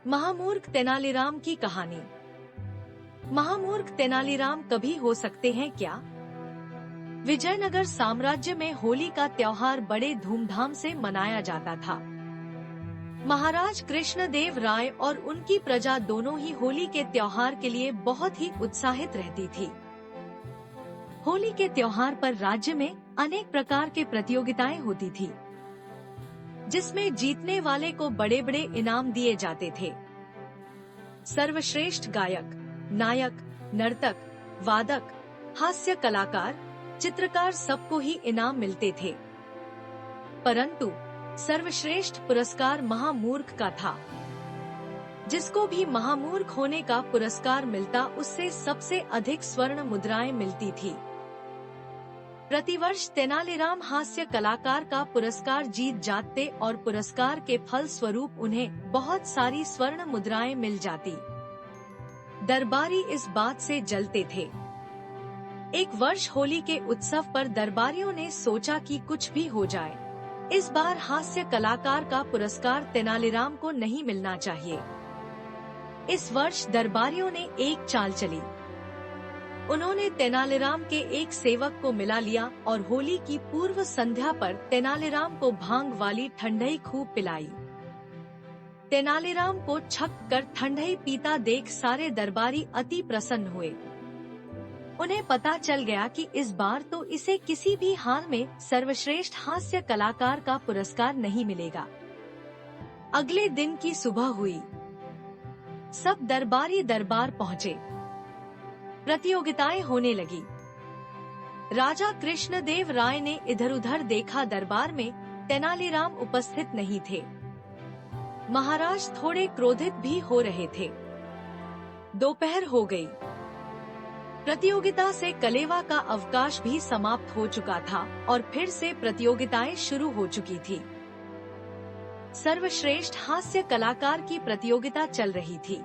महामूर्ख तेनालीराम की कहानी। महामूर्ख तेनालीराम कभी हो सकते हैं क्या? विजयनगर साम्राज्य में होली का त्योहार बड़े धूमधाम से मनाया जाता था। महाराज कृष्णदेव राय और उनकी प्रजा दोनों ही होली के त्योहार के लिए बहुत ही उत्साहित रहती थी। होली के त्योहार पर राज्य में अनेक प्रकार के प्रतियोगिताएं होती थी, जिसमें जीतने वाले को बड़े बड़े इनाम दिए जाते थे। सर्वश्रेष्ठ गायक, नायक, नर्तक, वादक, हास्य कलाकार, चित्रकार सबको ही इनाम मिलते थे। परंतु सर्वश्रेष्ठ पुरस्कार महामूर्ख का था। जिसको भी महामूर्ख होने का पुरस्कार मिलता, उससे सबसे अधिक स्वर्ण मुद्राएं मिलती थी। प्रतिवर्ष तेनालीराम हास्य कलाकार का पुरस्कार जीत जाते और पुरस्कार के फल स्वरूप उन्हें बहुत सारी स्वर्ण मुद्राएं मिल जाती। दरबारी इस बात से जलते थे। एक वर्ष होली के उत्सव पर दरबारियों ने सोचा कि कुछ भी हो जाए, इस बार हास्य कलाकार का पुरस्कार तेनालीराम को नहीं मिलना चाहिए। इस वर्ष दरबारियों ने एक चाल चली। उन्होंने तेनालीराम के एक सेवक को मिला लिया और होली की पूर्व संध्या पर तेनालीराम को भांग वाली ठंडई खूब पिलाई। तेनालीराम को छक कर ठंडई पीता देख सारे दरबारी अति प्रसन्न हुए। उन्हें पता चल गया कि इस बार तो इसे किसी भी हाल में सर्वश्रेष्ठ हास्य कलाकार का पुरस्कार नहीं मिलेगा। अगले दिन की सुबह हुई। सब दरबारी दरबार पहुँचे। प्रतियोगिताएं होने लगी। राजा कृष्णदेव राय ने इधर उधर देखा, दरबार में तेनालीराम उपस्थित नहीं थे। महाराज थोड़े क्रोधित भी हो रहे थे। दोपहर हो गई। प्रतियोगिता से कलेवा का अवकाश भी समाप्त हो चुका था और फिर से प्रतियोगिताएं शुरू हो चुकी थी। सर्वश्रेष्ठ हास्य कलाकार की प्रतियोगिता चल रही थी।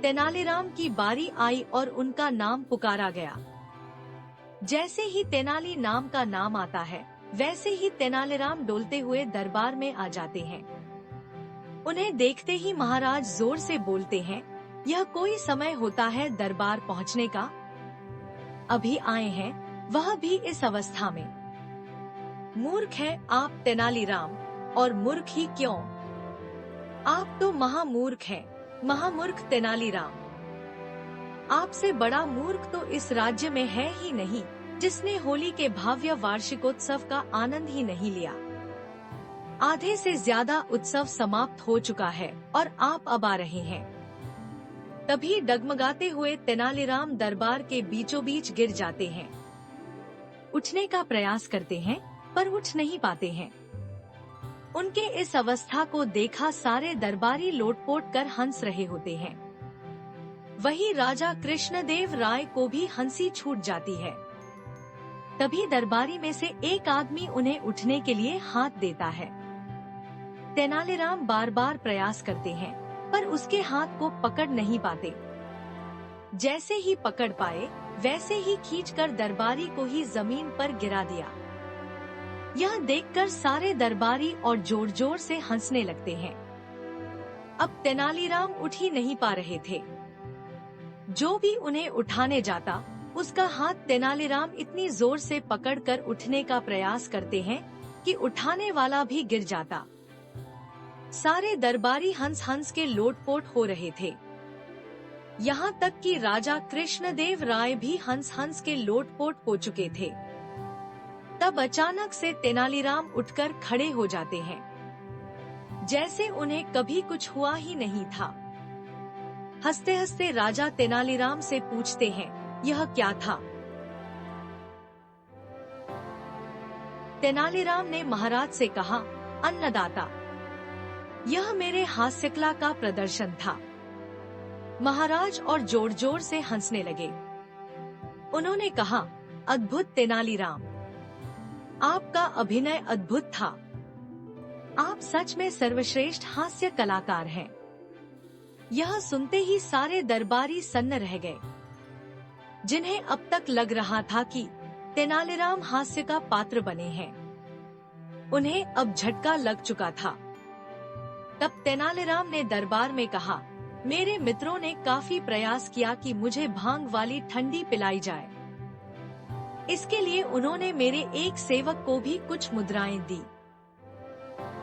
तेनालीराम की बारी आई और उनका नाम पुकारा गया। जैसे ही तेनाली नाम का नाम आता है, वैसे ही तेनालीराम डोलते हुए दरबार में आ जाते हैं। उन्हें देखते ही महाराज जोर से बोलते हैं, यह कोई समय होता है दरबार पहुंचने का? अभी आए हैं, वह भी इस अवस्था में। मूर्ख है आप तेनालीराम, और मूर्ख ही क्यों? आप तो महामूर्ख हैं, महामूर्ख तेनालीराम। आपसे बड़ा मूर्ख तो इस राज्य में है ही नहीं, जिसने होली के भव्य वार्षिकोत्सव का आनंद ही नहीं लिया। आधे से ज्यादा उत्सव समाप्त हो चुका है और आप अब आ रहे हैं। तभी डगमगाते हुए तेनालीराम दरबार के बीचों बीच गिर जाते हैं। उठने का प्रयास करते हैं पर उठ नहीं पाते हैं। उनके इस अवस्था को देखा सारे दरबारी लोटपोट कर हंस रहे होते हैं। वही राजा कृष्णदेव राय को भी हंसी छूट जाती है। तभी दरबारी में से एक आदमी उन्हें उठने के लिए हाथ देता है। तेनालीराम बार बार प्रयास करते हैं पर उसके हाथ को पकड़ नहीं पाते। जैसे ही पकड़ पाए, वैसे ही खींचकर दरबारी को ही जमीन पर गिरा दिया। यह देखकर सारे दरबारी और जोर जोर से हंसने लगते हैं। अब तेनालीराम उठ ही नहीं पा रहे थे। जो भी उन्हें उठाने जाता, उसका हाथ तेनालीराम इतनी जोर से पकड़कर उठने का प्रयास करते हैं कि उठाने वाला भी गिर जाता। सारे दरबारी हंस हंस के लोटपोट हो रहे थे। यहाँ तक कि राजा कृष्णदेव राय भी हंस हंस के लोटपोट हो चुके थे। तब अचानक से तेनालीराम उठकर खड़े हो जाते हैं, जैसे उन्हें कभी कुछ हुआ ही नहीं था। हंसते हंसते राजा तेनालीराम से पूछते हैं, यह क्या था? तेनालीराम ने महाराज से कहा, अन्नदाता, यह मेरे हास्यकला का प्रदर्शन था। महाराज और जोर जोर से हंसने लगे। उन्होंने कहा, अद्भुत तेनालीराम, आपका अभिनय अद्भुत था। आप सच में सर्वश्रेष्ठ हास्य कलाकार हैं। यह सुनते ही सारे दरबारी सन्न रह गए, जिन्हें अब तक लग रहा था कि तेनालीराम हास्य का पात्र बने हैं। उन्हें अब झटका लग चुका था। तब तेनालीराम ने दरबार में कहा, मेरे मित्रों ने काफी प्रयास किया कि मुझे भांग वाली ठंडी पिलाई जाए। इसके लिए उन्होंने मेरे एक सेवक को भी कुछ मुद्राएं दी,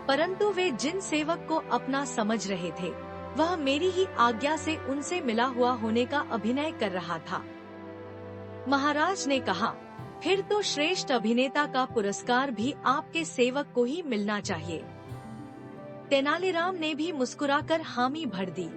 परंतु वे जिन सेवक को अपना समझ रहे थे वह मेरी ही आज्ञा से उनसे मिला हुआ होने का अभिनय कर रहा था। महाराज ने कहा, फिर तो श्रेष्ठ अभिनेता का पुरस्कार भी आपके सेवक को ही मिलना चाहिए। तेनालीराम ने भी मुस्कुराकर हामी भर दी।